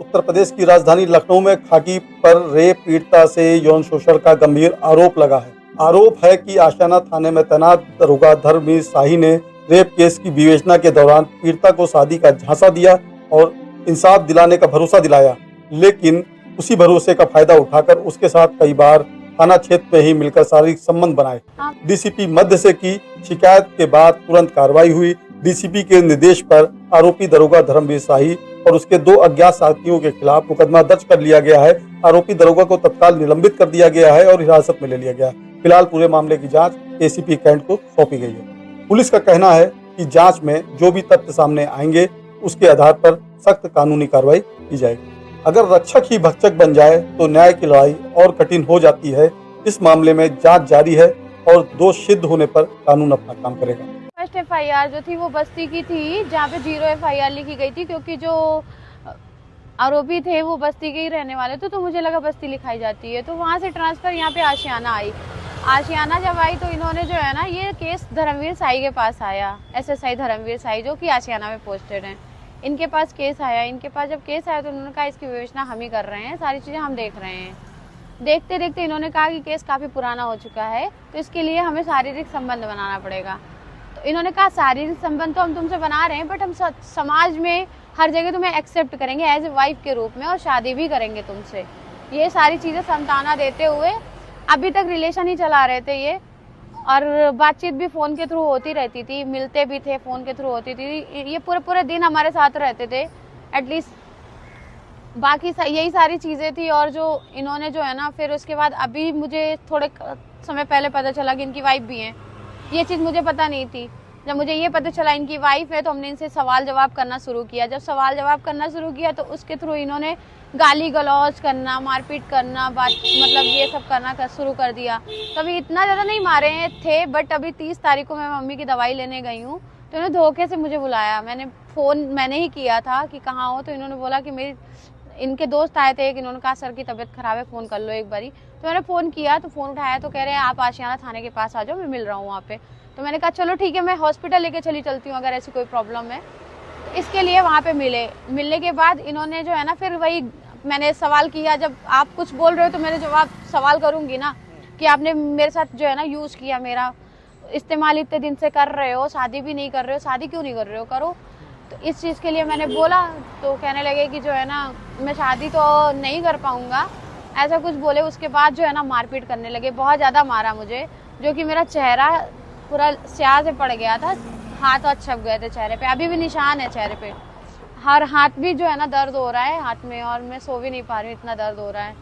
उत्तर प्रदेश की राजधानी लखनऊ में खाकी पर रेप पीड़िता से यौन शोषण का गंभीर आरोप लगा है। आरोप है कि आशियाना थाने में तैनात दरोगा धर्मवीर शाही ने रेप केस की विवेचना के दौरान पीड़िता को शादी का झांसा दिया और इंसाफ दिलाने का भरोसा दिलाया, लेकिन उसी भरोसे का फायदा उठाकर उसके साथ कई बार थाना क्षेत्र में ही मिलकर शारीरिक संबंध बनाए। डीसीपी मध्य से की शिकायत के बाद तुरंत कार्रवाई हुई। डीसीपी के निर्देश पर आरोपी दरोगा धर्मवीर शाही और उसके 2 अज्ञात साथियों के खिलाफ मुकदमा दर्ज कर लिया गया है। आरोपी दरोगा को तत्काल निलंबित कर दिया गया है और हिरासत में ले लिया गया है। फिलहाल पूरे मामले की जांच एसीपी कैंट को सौंपी गई है। पुलिस का कहना है कि जांच में जो भी तथ्य सामने आएंगे उसके आधार पर सख्त कानूनी कार्रवाई की जाएगी। अगर रक्षक ही भक्षक बन जाए तो न्याय की लड़ाई और कठिन हो जाती है। इस मामले में जांच जारी है और दोष सिद्ध होने पर कानून अपना काम करेगा। फर्स्ट एफआईआर जो थी वो बस्ती की थी, जहाँ पे 0 एफआईआर लिखी गई थी, क्योंकि जो आरोपी थे वो बस्ती के ही रहने वाले थे, तो मुझे लगा बस्ती लिखाई जाती है। तो वहाँ से ट्रांसफर यहाँ पे आशियाना आई। आशियाना जब आई तो इन्होंने जो है ना, ये केस धर्मवीर शाही के पास आया, एसएसआई धर्मवीर शाही जो कि आशियाना में पोस्टेड हैं। इनके पास केस आया। इनके पास जब केस आया तो उन्होंने कहा इसकी विवेचना हम ही कर रहे हैं, सारी चीज़ें हम देख रहे हैं। देखते देखते इन्होंने कहा कि केस काफ़ी पुराना हो चुका है, तो इसके लिए हमें शारीरिक संबंध बनाना पड़ेगा। तो इन्होंने कहा शारीरिक संबंध तो हम तुमसे बना रहे हैं, बट हम समाज में हर जगह तुम्हें एक्सेप्ट करेंगे एज ए वाइफ के रूप में और शादी भी करेंगे तुमसे। ये सारी चीज़ें समझाना देते हुए अभी तक रिलेशन ही चला रहे थे ये, और बातचीत भी फ़ोन के थ्रू होती रहती थी, मिलते भी थे, फ़ोन के थ्रू होती थी। ये पूरे दिन हमारे साथ रहते थे एटलीस्ट। बाकी यही सारी चीज़ें थी। और जो इन्होंने जो है ना, फिर उसके बाद अभी मुझे थोड़े समय पहले पता चला कि इनकी वाइफ भी हैं। ये चीज़ मुझे पता नहीं थी। जब मुझे ये पता चला इनकी वाइफ है तो हमने इनसे सवाल जवाब करना शुरू किया। जब सवाल जवाब करना शुरू किया तो उसके थ्रू इन्होंने गाली गलौज करना, मारपीट करना, मतलब ये सब करना शुरू कर दिया। कभी इतना ज़्यादा नहीं मारे हैं थे, बट अभी 30 तारीख को मैं मम्मी की दवाई लेने गई हूँ तो इन्होंने धोखे से मुझे बुलाया। मैंने ही किया था कि कहाँ हो, तो इन्होंने बोला कि इनके दोस्त आए थे, इन्होंने कहा सर की तबीयत खराब है, फ़ोन कर लो एक बारी। तो मैंने फ़ोन किया तो फ़ोन उठाया तो कह रहे हैं आप आशियाना थाने के पास आ जाओ, मैं मिल रहा हूँ वहाँ पे। तो मैंने कहा चलो ठीक है, मैं हॉस्पिटल लेके चलती हूँ अगर ऐसी कोई प्रॉब्लम है। तो इसके लिए वहाँ पे मिलने के बाद इन्होंने जो है ना, फिर वही मैंने सवाल किया। जब आप कुछ बोल रहे हो तो मैंने जवाब सवाल करूँगी ना, कि आपने मेरे साथ जो है ना यूज़ किया, मेरा इस्तेमाल इतने दिन से कर रहे हो, शादी भी नहीं कर रहे हो, शादी क्यों नहीं कर रहे हो, करो। तो इस चीज़ के लिए मैंने बोला तो कहने लगे कि जो है ना, मैं शादी तो नहीं कर पाऊँगा, ऐसा कुछ बोले। उसके बाद जो है ना मारपीट करने लगे, बहुत ज़्यादा मारा मुझे, जो कि मेरा चेहरा पूरा स्याह से पड़ गया था, हाथ और छप गए थे चेहरे पे, अभी भी निशान है चेहरे पे। हर हाथ भी जो है ना दर्द हो रहा है हाथ में, और मैं सो भी नहीं पा रही हूँ, इतना दर्द हो रहा है।